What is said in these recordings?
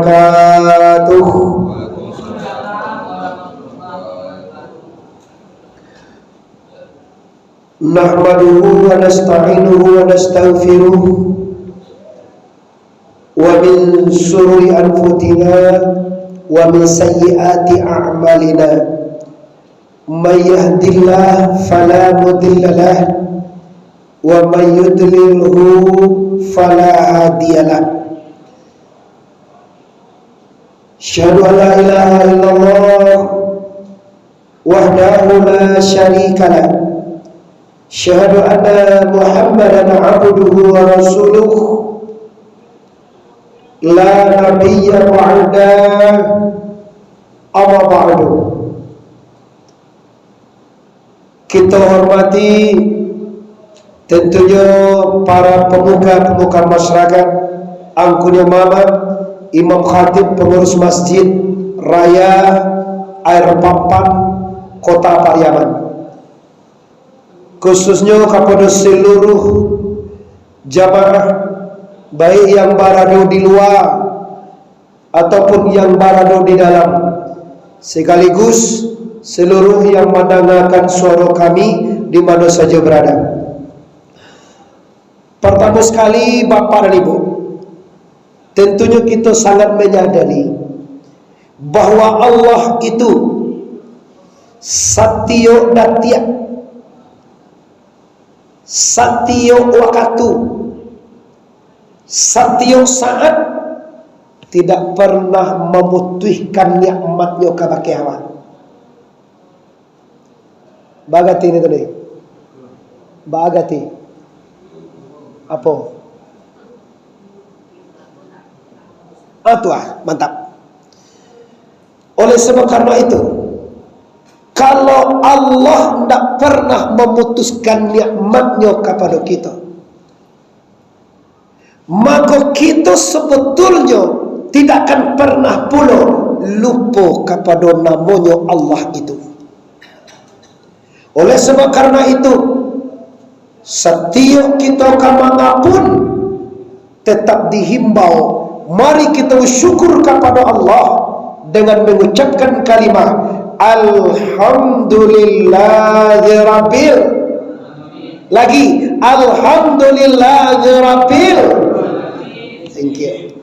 wabarakatuh. Nahmaduhu wa nasta'inuhu wa nastaghfiruh wa min syururi anfusina wa min sayyiati a'malina may yahdihillahu fala mudilla lahu wa may yudlilhu fala hadiyalah. Asyhadu an la ilaha illallah wahdahu la syarika lah. Asyhadu anna Muhammadan abduhu wa rasuluh la nabiyya ba'da amma ba'du. Kita hormati tentunya para pemuka masyarakat, angkunya mama, imam khatib, pengurus masjid raya Air Pampang, Kota Pariaman, khususnya kepada seluruh jamaah, baik yang berada di luar ataupun yang berada di dalam, sekaligus seluruh yang mendengarkan suara kami di mana saja berada. Pertama sekali, Bapak dan Ibu, tentunya kita sangat menyadari bahwa Allah itu Satya Datya, Satya Wakatu, Satya Saat, tidak pernah memutihkan nikmatnya kepada kiamat. Bagati ini tadi. Bagati. Apa? Mantap. Oleh sebab karena itu, kalau Allah tidak pernah memutuskan nikmatnya kepada kita, maka kita sebetulnya tidak akan pernah pula lupa kepada namanya Allah itu. Oleh sebab karena itu, setiap kita kemanapun tetap dihimbau, mari kita bersyukur kepada Allah dengan mengucapkan kalimat Alhamdulillahi Rabbil. Lagi Alhamdulillahi Rabbil. Thank you.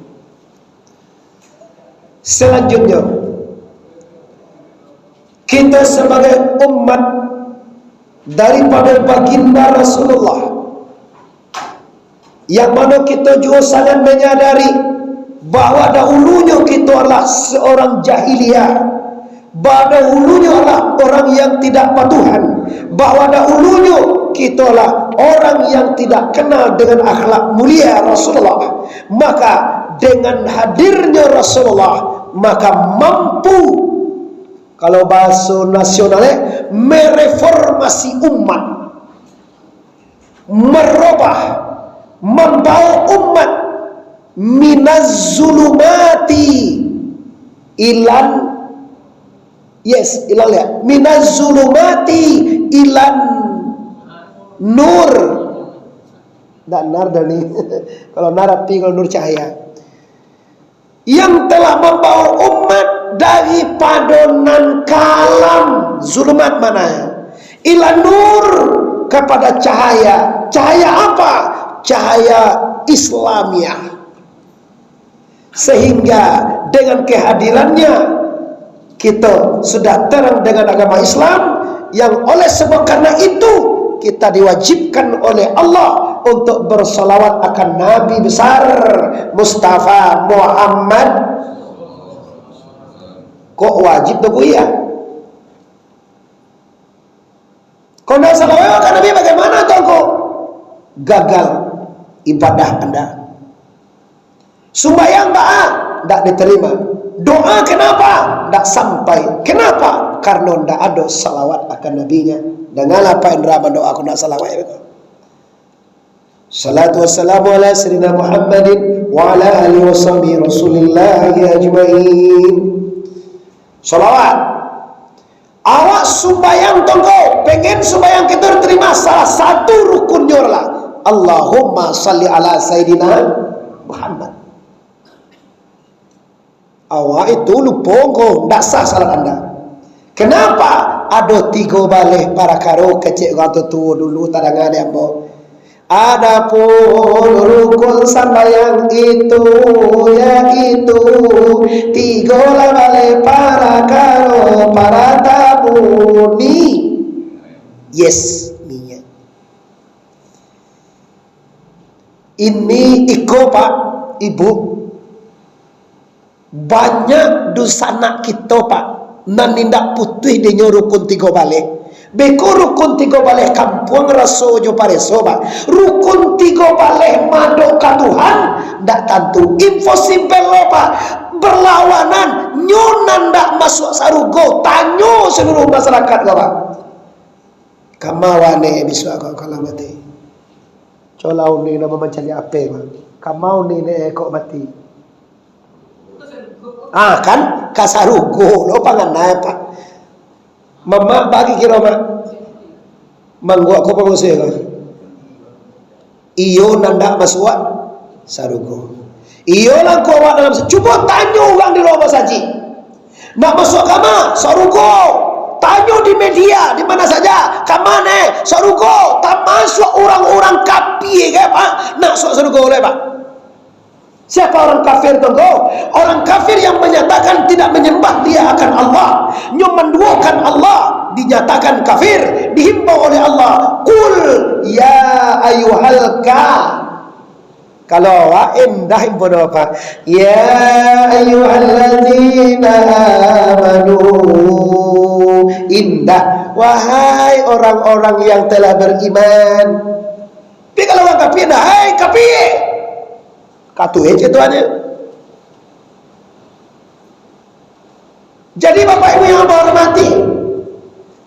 Selanjutnya, kita sebagai umat daripada baginda Rasulullah, yang mana kita juga sangat menyadari bahwa dahulunya kita adalah seorang jahiliyah, bahwa dahulunya adalah orang yang tidak patuhan, bahwa dahulunya kita adalah orang yang tidak kenal dengan akhlak mulia Rasulullah. Maka dengan hadirnya Rasulullah, maka mampu, kalau bahasa nasionalnya, mereformasi umat, merubah, membawa umat minaz zulumati ilan, minaz zulumati ilan nur. Dan nar dari kalau narapi, kalau nur cahaya, yang telah membawa umat daripada nan kalam zulumat mana ila nur kepada cahaya. Cahaya apa? Cahaya Islamiah. Sehingga dengan kehadirannya kita sudah terang dengan agama Islam, yang oleh sebab karena itu kita diwajibkan oleh Allah untuk bersalawat akan Nabi besar Mustafa Muhammad. Kok wajib tuh ya? Kau tidak salawat akan Nabi, bagaimana kok gagal ibadah Anda? Sembahyang tidak diterima. Doa kenapa? Tidak sampai. Kenapa? Karena tidak ada salawat akan nabinya. Dengan apa yang drama doa aku tidak salawat itu. Salatu wassalamu ala sayyidina Muhammadin wa ala alihi wa sahbihi Rasulillah ajma'in. Salawat. Awak sembahyang tongko, pengen sembahyang kita terima, salah satu rukunnya adalah Allahumma salli ala sayyidina Muhammad. Awak itu lupa kau, tak sah salat anda. Kenapa? Ada 3 balik para karo kecil orang tua dulu tadangan dia ambo. Adapun rukun sembahyang itu yaitu 3 balik para karo para tamu ni. Yes, niat. Ini iko Pak, Ibu. Banyak dusana kita Pak, nan nindak putih dia rukun 3 balik. Beko rukun 3 balik kampung raso jo pareso Pak. Rukun 3 balik madok ka Tuhan ndak tentu. Impossible lo Pak. Berlawanan nyonan ndak masuk sarugo. Tanyo seluruh masyarakat lo Pak. Kamawane biswa kalau mati. Colau ni nama mencari apa Pak. Kamau ni kok mati. Kan kasarugo lo pangan Pak. Mama bagi kira mak manggu aku pengusir kan iyo nanda masuk sarugo iyo lang kau dalam cuba tanya orang di rumah saji nak masuk kama sarugo tanya di media di mana saja kamane sarugo tak masuk orang-orang kapi ke Pak nak masuk sarugo oleh Pak. Siapa orang kafir tengok? Orang kafir yang menyatakan tidak menyembah dia akan Allah, yang menduakan Allah, dinyatakan kafir, dihimbau oleh Allah. Qul ya ayyuhal kalau wa indah impono apa? Ya ayyuhalladzina amanu. Indah wahai orang-orang yang telah beriman. Tapi kalau orang kafir dah, hai kafir. Katu aja tuannya. Jadi Bapak Ibu yang hormati,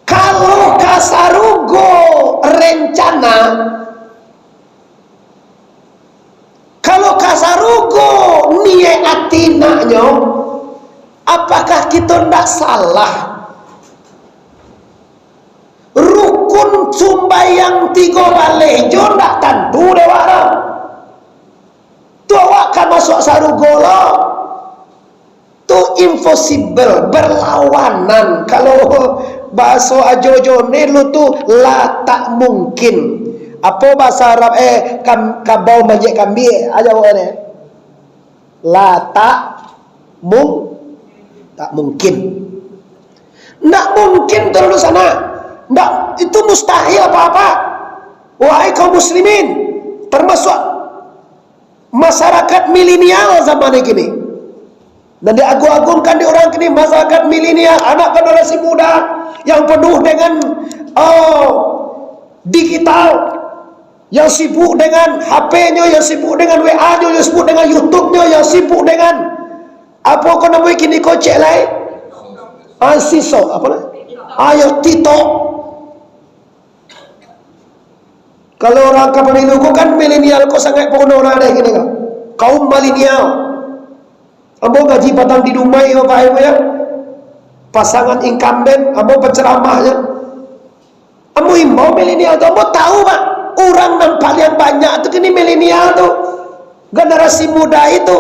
kalau kasarugo rencana, kalau kasarugo niat atinanya, apakah kita ndak salah? Rukun sumbayang 3 balik jo ndak tentu dewara. Tu awak kan masuk sarugolo tu impossible, berlawanan. Kalau bahasa ajojo ni lu tu la tak mungkin. Apa bahasa Arab kabau majik kambing aja awak ni la tak mungkin. Ndak mungkin terus sana. Ndak, itu mustahil apa-apa. Wahai kaum muslimin, termasuk masyarakat milenial zaman ini, dan diagung-agungkan di orang kini masyarakat milenial, anak generasi muda yang penuh dengan digital, yang sibuk dengan HP-nya, yang sibuk dengan WA-nya, yang sibuk dengan YouTube-nya, yang sibuk dengan apa kau namanya kini kocek lain, siso apa lah, ayo TikTok. Kalau orang kapanilu ko kan milenial ko sangat penuh ada gini kan. Kaum milenial. Ambo gaji patang di Dumai Bapak Ibu ya. Pasangan incumbent, ambo penceramahnya. Ambo imbau milenial tu, ambo tahu Pak, orang yang paling banyak tu kini milenial tu. Generasi muda itu.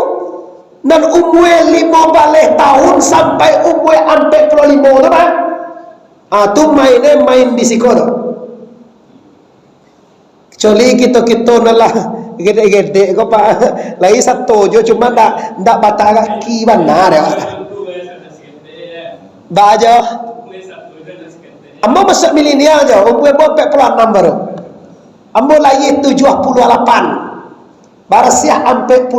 Dan umur 15 tahun sampai umur 45 tu Pak. Tu mainnya main di siko tu. Kecuali kita nalah gede-gede kau Pak. Lagi satu je cuma ndak batang kaki benar ya. Bajo. Ambo masuk milenial je, umur 46 baru. Ambo lagi 78. Barasiah 46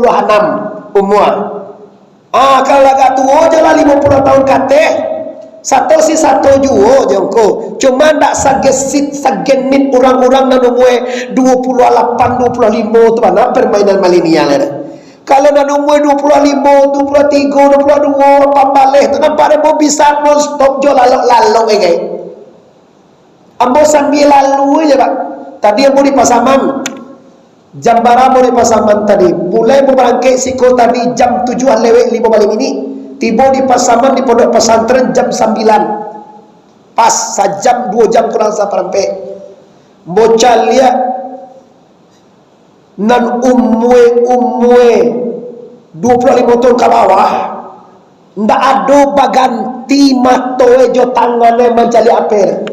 umur. Kalau agak tua je lah 50 tahun kateh. Satu juo jengko. Cuma ndak sagenit orang-orang dan umur 28, 25 tu mana permainan milenial ada. Kalau dan umur 25, 23, 22 pambaleh tu nampak dia mau bisa mau stop jo lalu guys. Ambo sambil lalu aja Pak. Tadi ambo di Pasaman. Jam berapa di Pasaman tadi? Mulai berangkat siko tadi jam 7 lewat 5 malam ini. Tiba di Pasaman di pondok pesantren jam 9. Pas sejam 2 jam kurang sampai. Bocah lihat nan umwe 25 tahun ke bawah ndak ada baganti matoe jo tangane mencari apa.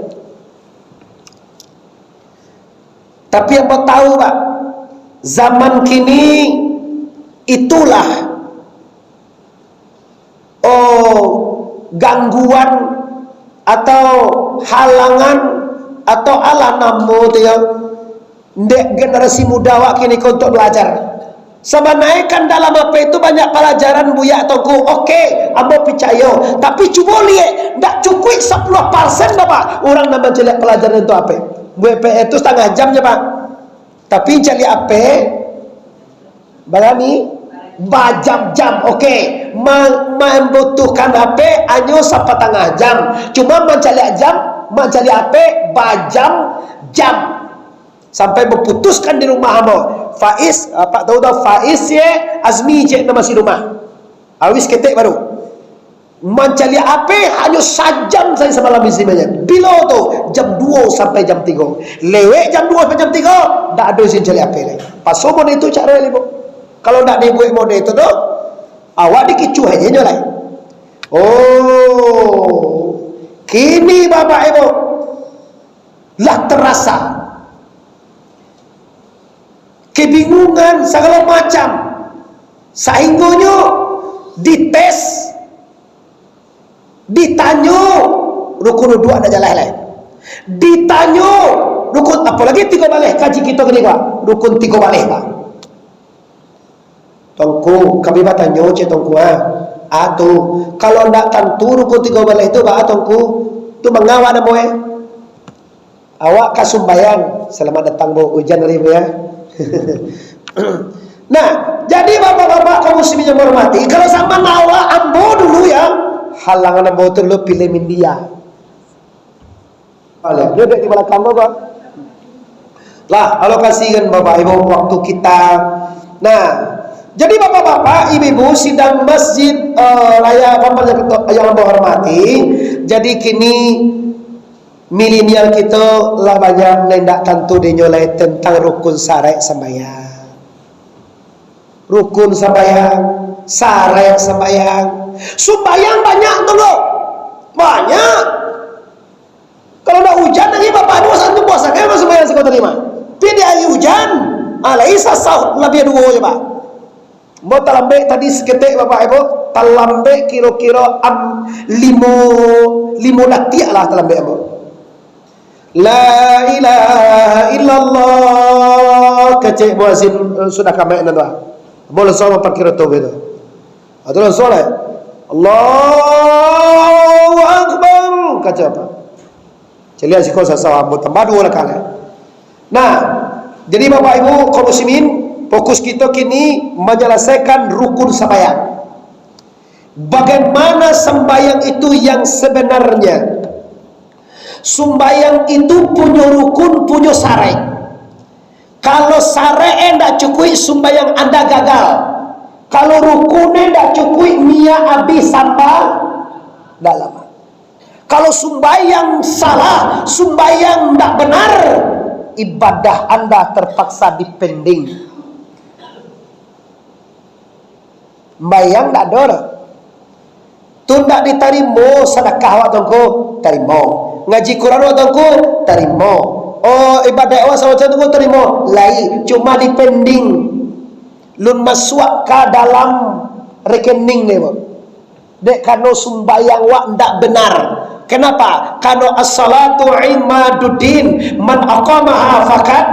Tapi yang mau tahu Pak, zaman kini itulah gangguan atau halangan atau ala namo tu ya ndek generasi muda wak kini untuk belajar. Sama naikkan dalam apa itu banyak pelajaran buya tongku. Oke, ambo percaya. Tapi cuba lihat, ndak cukup 10% Bapak orang nama jelek pelajaran itu apa? WP itu setengah jam je Pak. Tapi cari apa? Berani berjam-jam. Oke, membutuhkan apa? Hanya 1/4 jam. Cuma mencari jam, mencari apa? Berjam-jam. Sampai berputuskan di rumah amo. Faiz, Pak tahu dah Faiz ye, Azmi je nama si rumah. Awis ketek baru. Mencari apa hanya sajam saya semalam di sini. Bila tu jam 2 sampai jam 3. Lewek jam 2 sampai jam 3, tak ada sih cari apa ni. Pasal itu cara ni bu. Kalau tak dibuat model itu tu, awak dikicu aja nyolai. Oh, kini Bapak Ibu lah terasa kebingungan segala macam, saingonya dites, ditanya rukun dua ada jalan lain, ditanya rukun apalagi 3 balik kaji kita gini Pak, rukun 3 balik Pak. Tongku kami bertanya cik tongku atuh kalau ndak tentu rukun 3 balik itu Pak tongku tu mengawak nama awak kasumbayang selamat datang bu hujan hari bu ya. Nah, jadi bapak-bapak kaum muslimin yang hormati, kalau sama nawa ambo dulu ya, halangan ambo tu lu pilih India. Boleh, dia di belakang bapak. Lah, alokasikan bapak ibu waktu kita. Nah, jadi bapak-bapak, ibu-ibu sidang masjid raya yang ambo hormati. Jadi kini milenial kita lah banyak nendak tentu dinyolai tentang rukun syarat sembahyang. Rukun sembahyang, syarat sembahyang. Sembahyang banyak dulu. Banyak. Kalau dah hujan lagi Bapak 21 puasa kan sembahyang sekau terima. Tapi hari hujan, alaisa sahut lebih 2 je Pak. Mau talambek tadi seketik Bapak Ibu, talambek kira-kira 5 latiak lah talambek Ibu. La ilaha illallah kecik muazin sudah kami nanda boleh sama perkira tu begitu adalah solat Allahu Akbar kecik apa celia si kau sasawa buat tambah 2 kali. Nah jadi Bapak Ibu kaum muslimin fokus kita kini menyelesaikan rukun sembahyang. Bagaimana sembahyang itu yang sebenarnya? Sembahyang itu punya rukun, punya syarat. Kalau syarat tidak cukup, sembahyang Anda gagal. Kalau rukunnya tidak cukup, niat habis sampai dalam. Kalau sembahyang salah, sembahyang tidak benar, ibadah Anda terpaksa dipending. Sembahyang tidak ada. Tu tidak diterima sedekah awak tongko, terima. Ngaji Quran awak tongko, terima. Oh ibadah awak sama tongko terima. Lai cuma dipending. Lun masuk ke dalam rekening ni, dek kano sembahyang awak tidak benar. Kenapa? Kano as-salatu imaduddin, man aqamaha faqad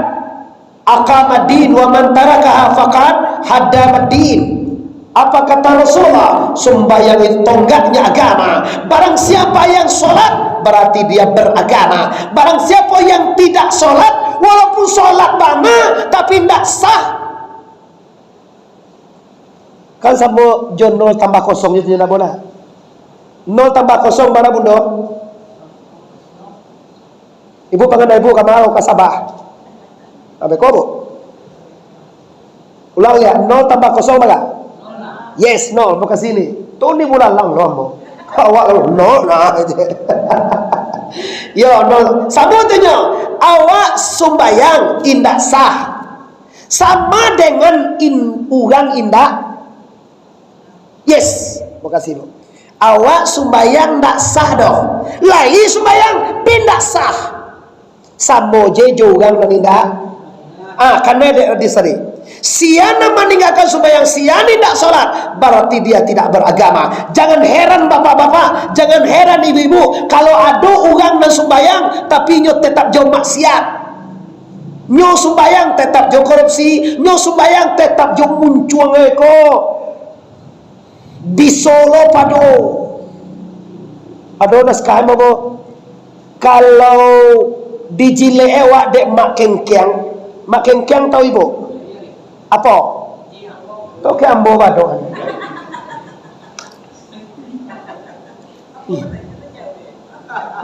aqama din wa man tarakaha faqad haddama din. Apa kata Rasulullah? Sembahyang itu tonggaknya agama. Barang siapa yang solat, berarti dia beragama. Barang siapa yang tidak solat, walaupun solat lama, tapi tidak sah. Kan sama John 0 tambah 0 itu tidak boleh. 0 tambah 0 mana bunda? Ibu pengen ibu kamau kasabah. Sampai kau bu? Ulang lihat 0 tambah 0 mana? Yes, no, bukan sini. Tu ni bulan lang lomo. Awak no nah aja. Yo no, sama tanya. Awak sembahyang indah sah. Sama dengan orang indah. Yes, makasih bu. awak sembayang tak sah doh. Lagi sembayang pindah sah. Samo je juga menindak. Karena dia diseri. Siana meninggalkan sembahyang, siana tidak sholat, berarti dia tidak beragama. Jangan heran bapak-bapak, jangan heran ibu-ibu, kalau ada orang yang sembahyang tapi nyo tetap jauh maksiat, nyo sembahyang tetap jauh korupsi, nyo sembahyang tetap jauh muncul eko di Solo pado. Ada naskah apa? Kalau di Jile ewak dek mak kengkiang tahu ibu? Apa? Tahu ke ambo pado?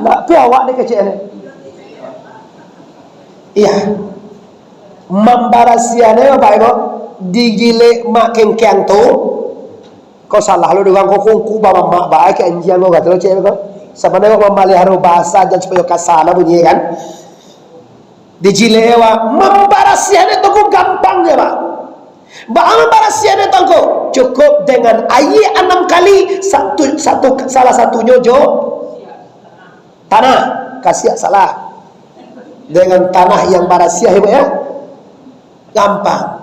Nak pi awak dek kecil ni. Iya. Membarasiane apa ibu? Di Jile mak kengkiang tu. Kau salah lu dengan kau kungku bawa mak baik ke anjian kau kata lu cewek kau. Sebenarnya kau memelihara bahasa dan supaya kasar bunyi kan. Di Jilewa membarasian itu kau gampang ya pak. Membarasian itu kau cukup dengan air 6 kali salah satunya jo tanah kasih salah dengan tanah yang barasiah ya gampang.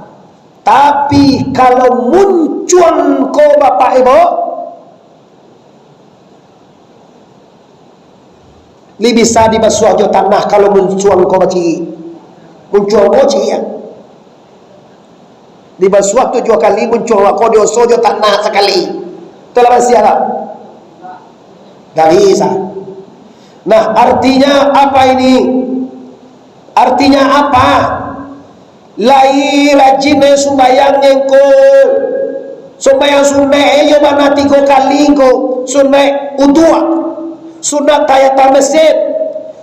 Tapi kalau muncul ko bapak ibu, li bisa dibasuh jo tanah kalau muncul ko baci, muncul ko ya. Dibasuh 7 kali muncul ko dioso jo tanah sekali. Itulah masih ada. Gak bisa. Nah artinya apa ini? Artinya apa? Lai rajin sembayang engko sembayang sunai yo mana 3 kali engko sunai udua sunat tahiyatul masjid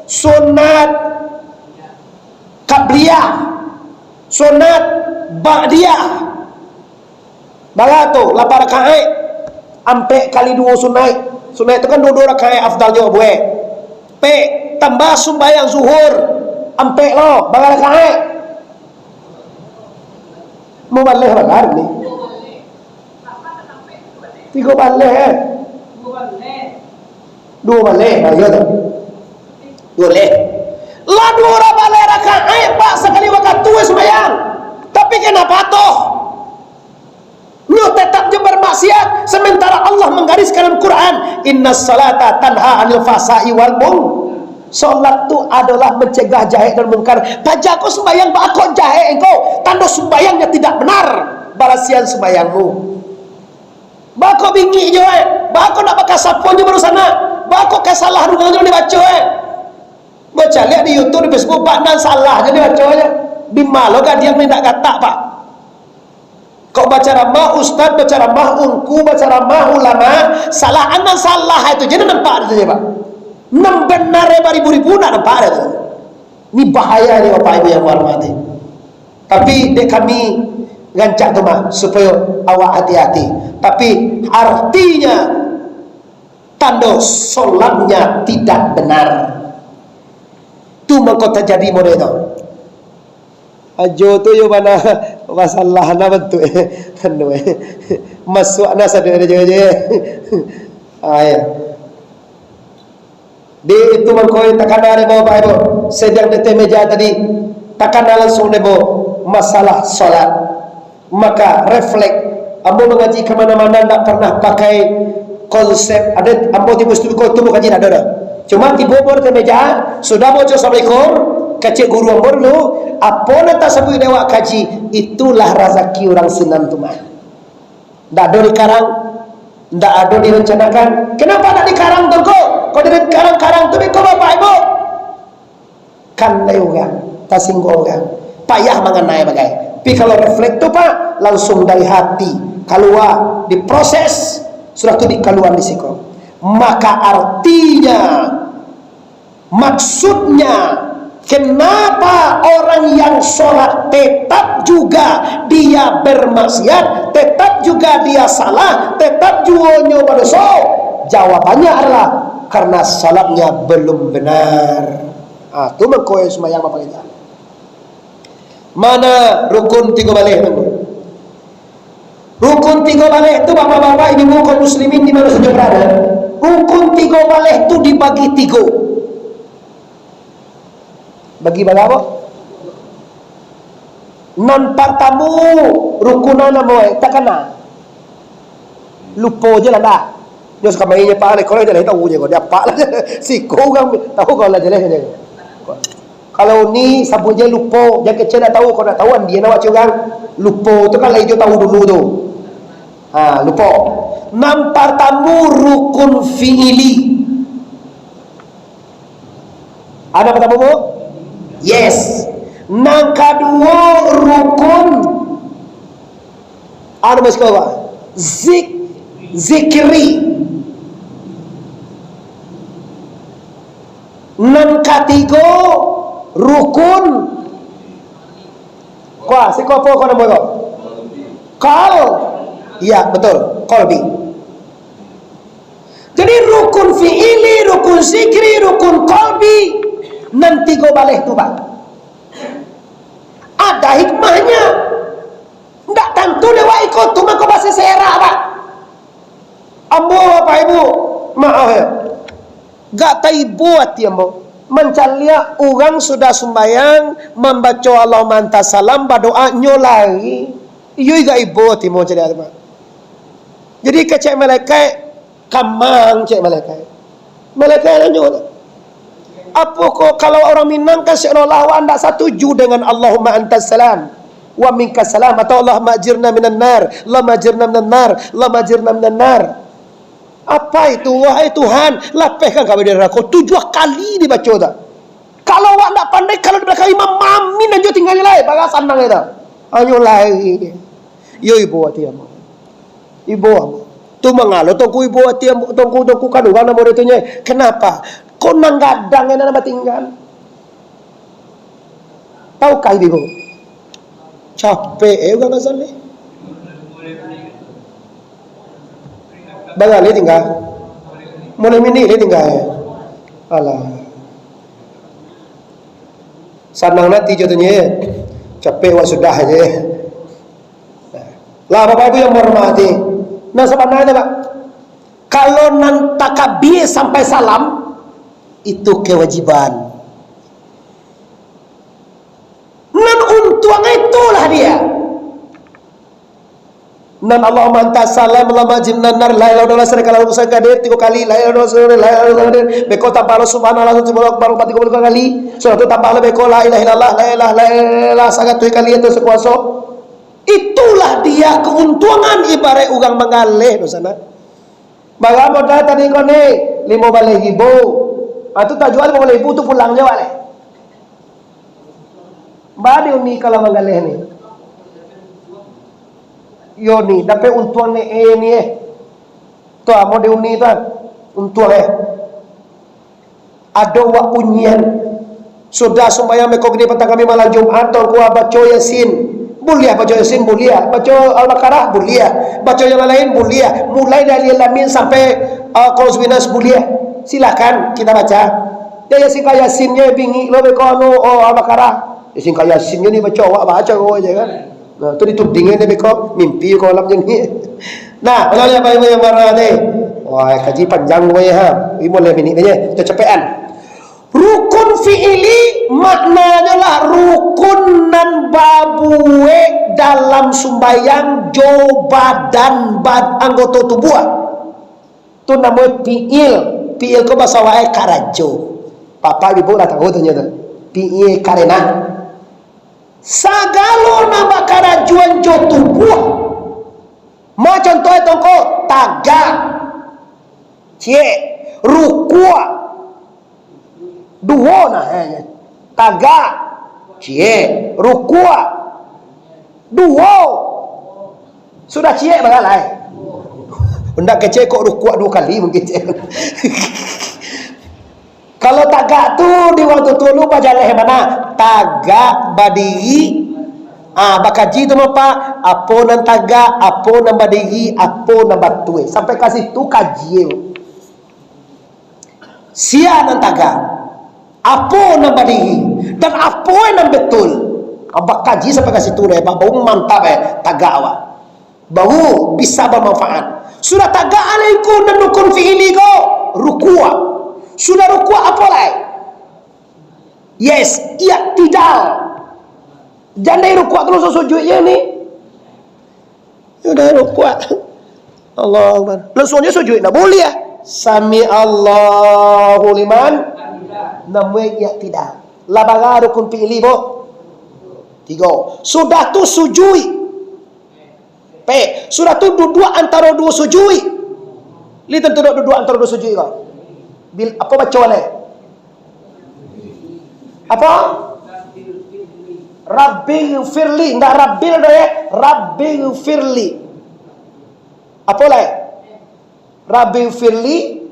sunat qabliyah sunat ba'diyah bagato 8 rakaat ampe kali 2 sunai itu kan 2 rakaat afdalnya buat pe tambah sembayang zuhur ampe lo berapa rakaat mau balik benar ni 3 balik 2 balik ayo tu 2 balik lah 2 balik rakaat pak sekali waktu sembahyang tapi kenapa toh lu tetap je bermaksiat sementara Allah menggariskan dalam Quran innas salata tanha anil fasai wal munkar. Solat tu adalah mencegah jahat dan mungkar. Pajaku sembayang bakok jahat engkau. Tanda sembayangnya tidak benar. Balasian sembayangmu. Bakok bingi je bakok nak pakai sapon je baru sana. Bakok ke salah rumah je dibaca baca lihat di YouTube di Facebook pak dan salah je dibaca aja. Di malu kan dia tidak kata pak. Kau baca ramah ustaz, baca ramah ungku, baca ramah ulama, salah anak salah itu jadi nampak itu je pak. Benar beribu-ribu nak nampak ada. Ini bahaya ni bapak ibu yang hormati. Tapi dek kami gancak tu mah supaya awak hati-hati. Tapi artinya tanda solatnya tidak benar. Tu mengko terjadi model tu. Ajo tu yo mana masalah na bentuk anu masuk na sadar je. Ayah. Di itu mengkoi takkan ada bawa ibu sedang di meja tadi takkan langsung nebo masalah solat maka refleks ambo mengaji kemana-mana tak pernah pakai konsep ada ambo tiba studi kau tu bukan jinak ada cuma tiba bor di meja sudah baca assalamualaikum kecik guru ambo dulu apa nak sebut dewa kaji itulah rezeki orang sinan tu mah tak ada di karang tak ada direncanakan kenapa tak di karang tu kau kau dari karang-karang tu kau bapak ibu kan lewat tasinggung orang payah mengenai bagai tapi kalau refleks tu pak langsung dari hati keluar diproses sudah tu dikeluar di siku maka artinya maksudnya kenapa orang yang sholat tetap juga dia bermaksiat tetap juga dia salah tetap juga nyoba dosa jawabannya adalah karena salatnya belum benar. Tu mengkoy sembahyang apa kita. Mana rukun 3 balik nunggu. Rukun 3 balik itu bapak-bapak ibu kaum muslimin di mana saja berada. Rukun 3 balik itu dibagi 3. Bagi berapa? Non pertama rukunan nama tak kena. Lupa je lah dah. Dia suka mainnya pak le kalau dia tahu je kau dia pak lah. Si kau kan tahu kau lah jelas je. Kalau ni sabun je lupa, jangan kecil dah tahu kau nak tahuan dia nak curang. Lupa tu kan lain tahu dulu tu. Lupa. Nam pertama rukun fi'ili. Ada pertama bu? Yes. Nam kedua rukun ada masih apa? Zikri. Nam ketiga rukun kuah apa kau nama kau? Kal. Ya betul, qalbi. Jadi rukun fi'ili, rukun zikri, rukun qalbi, nanti go balik tu bang. Ada hikmahnya. Ndak tentu dewa ikut tu maka bahasa serak bang. Ambo bapak ibu, maaf ya. Gak tai buat ya ambo. Mencalia orang sudah sembahyang membaca Allahumma antas salam berdoa nyolai. Iyo gak ibu timo jadi apa? Jadi kecek malaikat kamang cek malaikat. Malaikat nanya. Apa kok kalau orang Minang kan seolah anda setuju dengan Allahumma antas salam wa minkas salam atau Allahumma ajirna minan nar, Allahumma ajirna minan nar, Allahumma ajirna minan nar. Apa itu? Wahai Tuhan, lapehkan kami dari neraka. 7 kali dibaca dah. Kalau awak tak pandai, kalau di belakang imam mamin dan juga tinggal lain, bagai sandang itu. Ayo lagi. Yo ibu hati amu. Ibu amu. Tu mengalo tongku ibu hati amu, tongku kandungan nama itunya. Kenapa? Kau nanggadang yang nama tinggal. Tahukah ibu? Capek juga nggak salah. Bangali tinggal. Mulai mini dia tinggal. Alah. Sanang nanti jatuhnya. Capek wak sudah aja. Lah bapak ibu yang menghormati. Nah sebenarnya pak, kalau nan takbir sampai salam itu kewajiban. Nan untung itulah dia. Nan Allahumma antas salam Allahumma ajirna nar la ilaha illallah syarika lahu kadir 3 kali la ilaha illallah beko tambah subhanallah subhanallah akbar 40 kali surah tu tambah beko la ilaha illallah la ilaha 100 kali itu sekuasa. Itulah dia keuntungan ibarat orang mengalih di sana. Bagai modal tadi kau ni 5 balai ribu. Itu tak jual 5 balai ribu tu pulang je balik. Badi uni kalau mengalih ni. Yo ni dapat untung ni ni tu amo de uni tu untung ada wa unyian sudah sembahyang meko gede petang kami malam Jumat tu gua baca Yasin boleh baca Yasin boleh baca Al-Baqarah boleh baca yang lain boleh mulai dari Al-Amin sampai Qaus binas boleh silakan kita baca dia Yasinnya bingi lo meko anu Al-Baqarah Yasinnya ni baca awak baca kau aja kan. Nah, tu ditudingin dia beko mimpi kau alam jenis. Nah, kalau yang baik yang marah ni, wah kaji panjang gue ha. Ini boleh minit aja, kita cepetan. Rukun fi'ili maknanya lah rukun nan babue dalam sumbayang jo badan anggota tubuh. Tu namanya fi'il. Fi'il ko bahasa wae karajo. Papa ibu dah tahu ternyata. Fi'il karena sagalo nama karajuan jo tubuh. Ma contoh tongko taga cie rukua duo nah taga cie rukua duo sudah cie bagalai hendak kece kok rukua 2 kali mungkin cie. Kalau tagak tu di waktu tu lu baca leh mana? Tagak badiri. Bakaji tu apa? Apa nan tagak, apa nan badiri, apa nan batu. Sampai kasih tu kaji. Sia nan tagak. Apa nan badiri dan apa nan betul. Abak kaji sampai kasih tu deh. Bau mantap tagak awak. baru bisa bermanfaat. Sudah tagak alaikum dan rukun fi'ili ko rukua. Sudah rukua apa lagi? Yes, i'tidal. Jandai rukua kalau sujudnya ni. Sudah rukua. Allah Akbar. Langsungnya sujud nak boleh ya. Sami Allahu liman namwe i'tidal. Labaga rukun fi'ili bo. 3. Sudah tu sujud. Sudah tu duduk antara dua sujud. Li tentu duduk antara dua sujud kau. Bil apa baca oleh? Apa? Rabbil firli, enggak rabbil dah ya. Rabbil firli. Apa lagi? Rabbil firli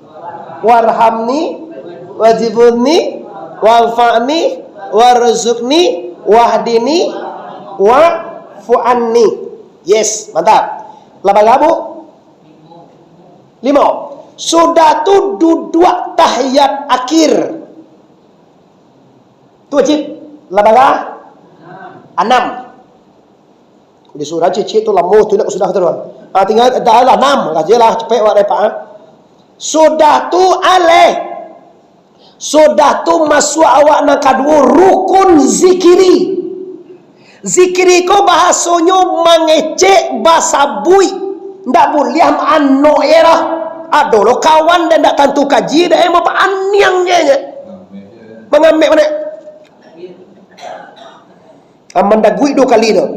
warhamni wajibuni walfa'ni warzuqni wahdini wa'fu'anni. Yes, mantap. Lapan labu 5. Sudah tu duduk tahiyat akhir. Tu wajib. Lapan 6. Di surah cicit tu lama tu nak sudah tu. Tinggal dah lah 6. Kajilah cepet wak depan. Sudah tu aleh. Sudah tu masuk awak nak kedua rukun zikiri. Zikiri ko bahasanya mengecek bahasa bui. Ndak boleh anno era. Ada lo kawan dan ndak tentu kaji dah apa aniangnya. Mengambil mana? Amanda gui 2 kali tu.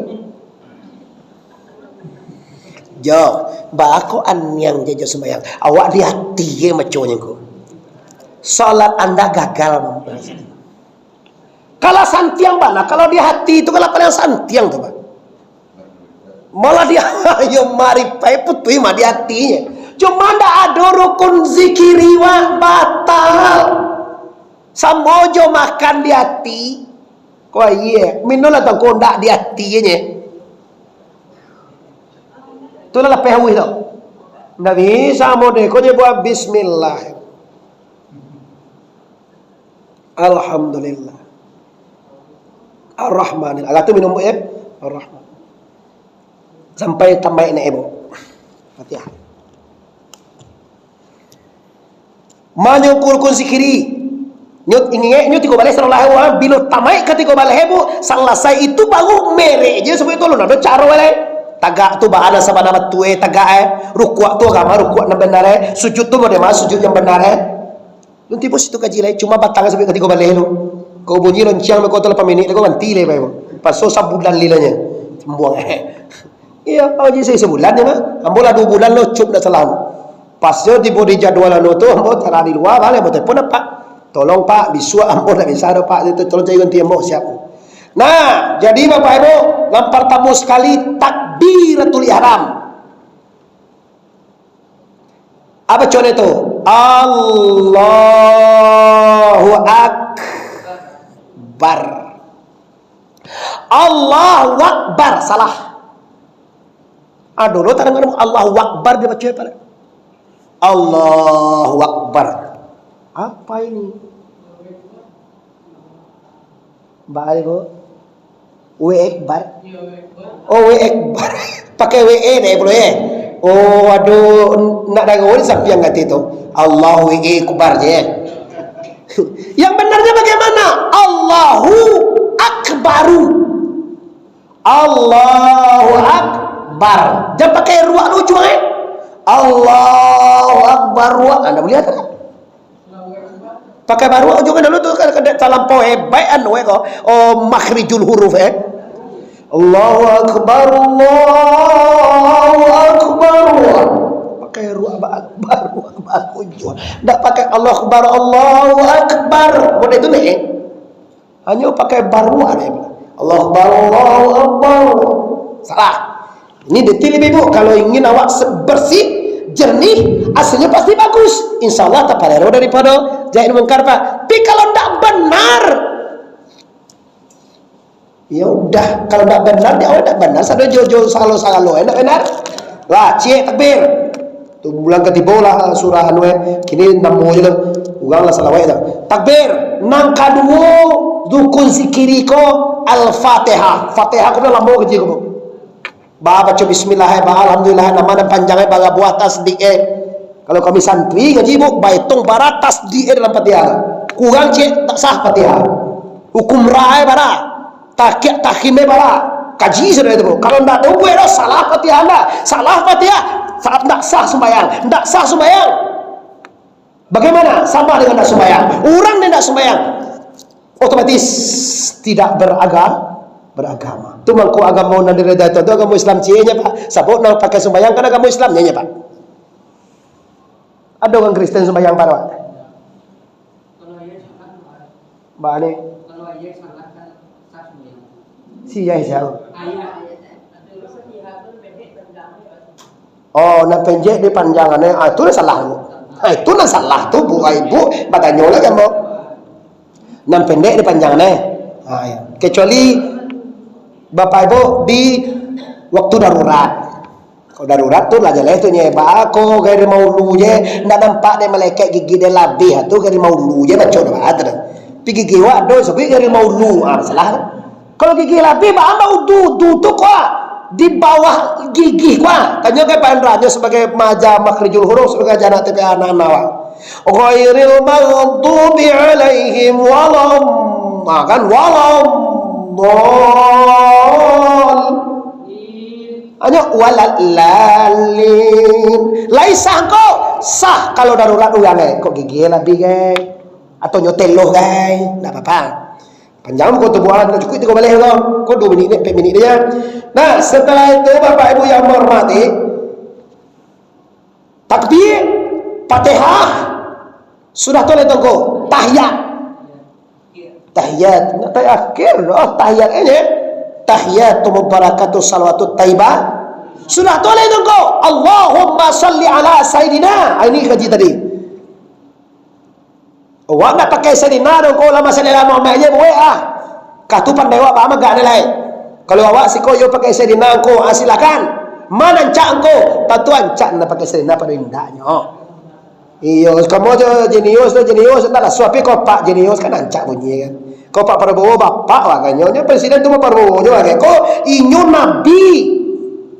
Jo, ba aku aniang je sembahyang. Awak di hati ke macamnya ko. Salat anda gagal memperhatikan. Kalau santiang bana, kalau di hati itu kalau paling santiang tu bang. Malah dia yo mari pai putui mah di hatinya. Cuma ndak ada rukun zikiri wa batal. Sambojo makan di hati. Kau iya, minum atau kau ndak di hatinya. Tu lah pehawi tu. Ndak bisa mode kau je buat bismillah. Alhamdulillah. Ar-Rahman. Agak tu minum air. Ar-Rahman. Sampai tambah nak ibu. Fatihah. Manyukur kun zikiri. Nyut ingin nyut tiko balik sallallahu alaihi bila tamai ketika balik ibu selesai itu baru merek je sebab itu lu nak cara balik. Tagak tu bahana sabana batue tagak rukuk tu agama rukuk yang benar sujud tu boleh mas sujud yang benar nanti bos itu kaji lain cuma batang sampai ketika balik lu. Kau bunyi loncang kau telah paminit kau banti le bae. Pas so sabulan lilanya. Buang Iya, kau je saya sebulan je mah. Ambola 2 bulan lo cup dah salam. Pas yo di bodi jadual lo tu ambo tara di luar balik betul pun pak. Tolong pak bisu ambo dah bisa dah pak itu tolong jangan tiambo siap. Nah, jadi Bapak Ibu, yang pertama sekali takbiratul ihram. Apa contoh itu? Allahu Akbar. Allahu Akbar. Salah. Dulu kadang-kadang Allahu Akbar dia baca apa? Allahu Akbar. Apa ini? Baik bu. W Akbar. Oh W Akbar. Pakai WE deh boleh. Oh aduh nak dengar siapa yang kata itu? Allahu Akbar je. Yang benarnya bagaimana? Allahu Akbaru. Allahu Akbar. Jangan pakai ruak lucu Allahu Akbar ruak. Anda boleh lihat tak? Pakai baru juga dulu tu kan terlampau hebat anu ko. Oh makhrijul huruf Allahu Akbar Allahu Akbar. Pakai ruak akbar ujung. Tak pakai Allahu Akbar Allahu Akbar. Boleh tu ni. Hanya pakai baru ada. Allahu Akbar Allahu Akbar. Salah. Ini detail ibu. Kalau ingin awak bersih jernih, aslinya pasti bagus. InsyaAllah tak pada daripada jahit mungkar pak. Tapi kalau tidak benar, ya udah. Kalau tidak benar, dia tidak benar. Sada jojo salo tidak benar. Lah, cik takbir. Tu bulan ketiga lah surah anu kini namo je lah. Ulang lah salawat dah. Takbir. Nang kedua dukun zikiri ko al-Fatihah. Fatihah ko dah lama kerja ko. baca bismillah, alhamdulillah, nama dan panjangnya baga buah tasdik. Kalau kami santri ngaji bu, baitung bara tasdik dalam Fatihah. Kurang cek tak sah Fatihah. Hukum rai bara, takhime bara, kaji sudah itu bu. Kalau tidak tahu bu, salah Fatihah anda, salah Fatihah, saat tidak sah sembahyang, tidak sah sembahyang. Bagaimana? Sama dengan tidak sembahyang. Orang yang tidak sembahyang, otomatis tidak beragama. Itu mangko agama nan direda itu agama Islam cienya Pak. Sabut nak pakai sembahyang kan agama Islam nya Pak. Ada orang Kristen sembahyang Pak. Kalau ayah salah, Mbak ni. kalau ayah salah kan sah sembahyang. Si ya siapa? Ayah. Oh, nak penjek di panjangannya, itu dah salah. Itu dah salah tu bu ibu, batanya lagi mau. Nam pendek di panjangannya. Ya. Kecuali Bapak Ibu di waktu darurat. Kalau darurat tu lah jalan tu nye. Aku gaya mau lu je, ndak nampak dia malaikat gigi dia labih tu gaya mau lu je baca dah ada. Pi gigi wa do sepi gaya mau lu salah. Kalau gigi labih ba mau du tu kok di bawah gigi kuah. Tanya ke Pak Indra sebagai maja makhrijul huruf sebagai jana TPA nawa. Ghairil maghdubi alaihim walam. Kan walam. Dol. Hanya walallalin. Laisa kau sah kalau darurat uang kok gigi lebih gay atau nyoteloh gay, enggak apa-apa. Panjang kau tubuhan cukup itu kau boleh kau 2 minit 4 minit dia. Nah, setelah itu Bapak Ibu yang menghormati, takbir, Fatihah sudah toleh tongko, tahiyat. Tahiyat, nanti akhir tahiyat ini. Tahiyatu mubarakatuh salawatut taibah. Sudah toleh tongko, Allahumma salli ala sayyidina. Ini kaji tadi. Awak nak pakai sayyidina dong, kau lama salli ala Muhammad aja boleh Katupan dewa apa ama gak ada lain. Kalau awak si kau yo pakai sayyidina kau silakan. Mana cak kau? Patuan cak nak pakai sayyidina pada indahnya. Iyo, kamu aja jenius entahlah suapi kau pak jenius kan ancak bunyi kan. Kau pak Prabowo bapak waganya, dia presiden tu Prabowo juga kan. Kau inyo nabi.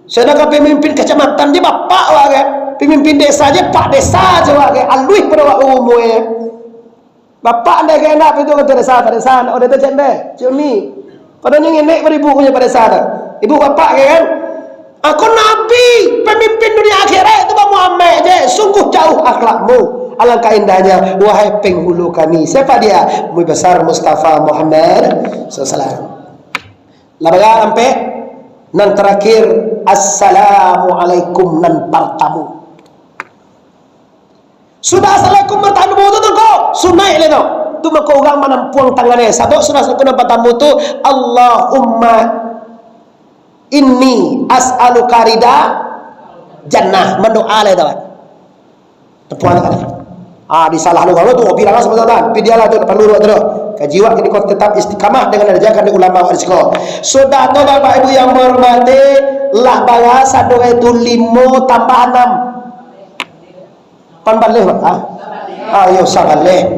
Sedangkan pemimpin kecamatan dia bapak wagai, pemimpin desa dia pak desa aja wagai, alui pada umumnya. Bapak anda ke enak itu kata desa pada desa, oh dia tercendek, cumi. Padahal yang enak beribu punya pada desa. Ibu bapak kan? Aku nabi, pemimpin dunia akhirat itu Bang Muhammad je. Sungguh jauh akhlakmu. Alangkah indahnya, wahai penghulu kami. Siapa dia? Muy besar Mustafa Muhammad SAW. Labaga sampai nan terakhir, assalamualaikum nan partamu. Sudah assalamualaikum bertamu tu kau sunai le tu. Tu mako orang manampuang tangannya. Sabok sudah assalamualaikum bertamu tu Allahumma inni as'aluka rida jannah, mendoa le tawat. Tepuan kan. Disalah lu kalau tu bilang sebentar. Pidialah tu perlu tu. Kajiwa kini kau tetap istiqamah dengan ajakan ulama warisiko. Sudah tu Bapak Ibu yang menghormati, lah bahasa doa itu 5 tambah 6. Pan baleh Pak. Ayo sabaleh.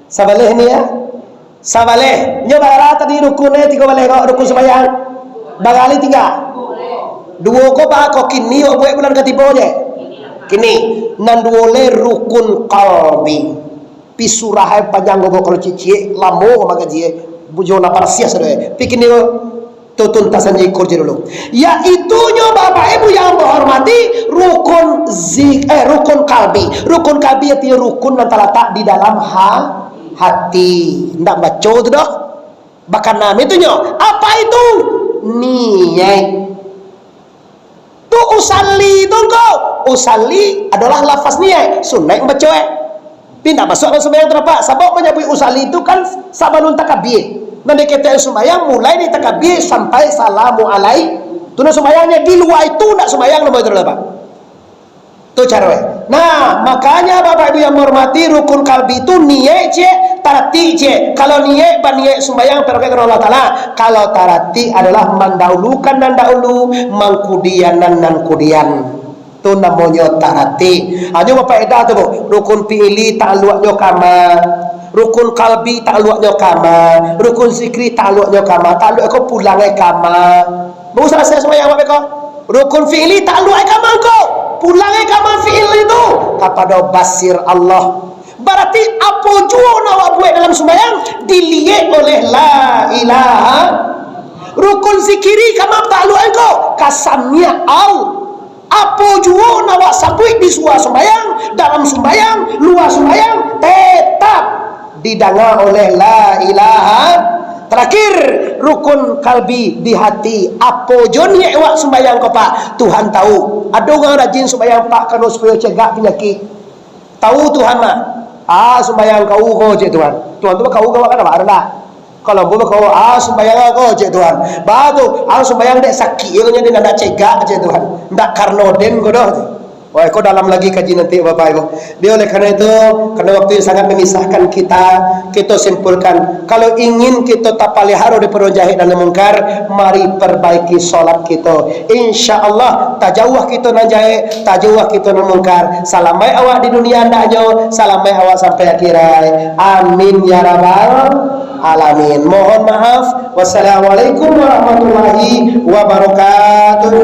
Sabaleh ni ya. Sabaleh. Nya bara tadi rukunnya 3 baleh kau rukun sembahyang. Bagali 3. 2 ko ba ko kini o buat bulan ketipo je. Kini nan 2 le rukun qalbi. Pisurah panjang go kalau cici lamo maka je bujo na parsia sare. Pikini tuntasan ikut dulu. Yaitu Bapak Ibu yang menghormati rukun rukun kalbi. Rukun kalbi itu rukun yang terletak di dalam hati. Ndak baca itu dah. Bahkan nama itu apa itu? Niat. Tu usalli tu kau. Usalli adalah lafaz niat. Sunnah baca pindah masuk dalam sembahyang terapa. Sebab menyebut usalli itu kan sabanun takbir. Nanti kita sembahyang mulai dari takbir sampai salamu alaih. Tu nak sembahyangnya di luar itu nak sembahyang nombor itu apa? Tu cara. Nah, makanya Bapak Ibu yang menghormati rukun kalbi itu niat je, tarati je. Kalau niat niat sembahyang terkait dengan Allah Taala. Kalau tarati adalah mendahulukan dan dahulu, mangkudian dan nan kudian. Tu namanya tarati. Hanya Bapak edah tu rukun fi'ili ta'alluqnya kama Rukun kalbi takluknya kama, rukun zikri takluknya kama, takluk kau pulangnya kama. Mau selesai sembahyang apa kau? Rukun fi'li takluknya kama kau, pulangnya kama fi'il itu kepada basir Allah. Berarti apa jua nak buat dalam sembahyang dilihat oleh la ilaha. Rukun zikiri kama takluknya kau kasamnya al. Apa jua nak sabut di suara sembahyang, dalam sembahyang, luar sembahyang tetap didengar oleh la ilaha. Terakhir rukun kalbi di hati. Apa jon ye awak sembahyang kau pak? Tuhan tahu. Ada orang rajin sembahyang pak kerana supaya cegah penyakit. Tahu Tuhan mah. Sembahyang kau je Tuhan. Tuhan tu kau ada apa dah? Kalau boleh kau sembahyang kau je Tuhan. Batu sembahyang dek sakit nya dia nak cegah je Tuhan. Ndak karena den kau dah. Wah, kau dalam lagi kaji nanti Bapak Ibu. Dia oleh karena itu, karena waktu yang sangat memisahkan kita simpulkan, kalau ingin kita tak pelihara di perujahit dan mungkar, mari perbaiki solat kita. InsyaAllah tajawah kita nan jahit, tajawah kita nan mungkar. Salamai awak di dunia ndaknya, salamai awak sampai akhirat. Amin ya rabbal alamin. Mohon maaf. Wassalamualaikum warahmatullahi wabarakatuh.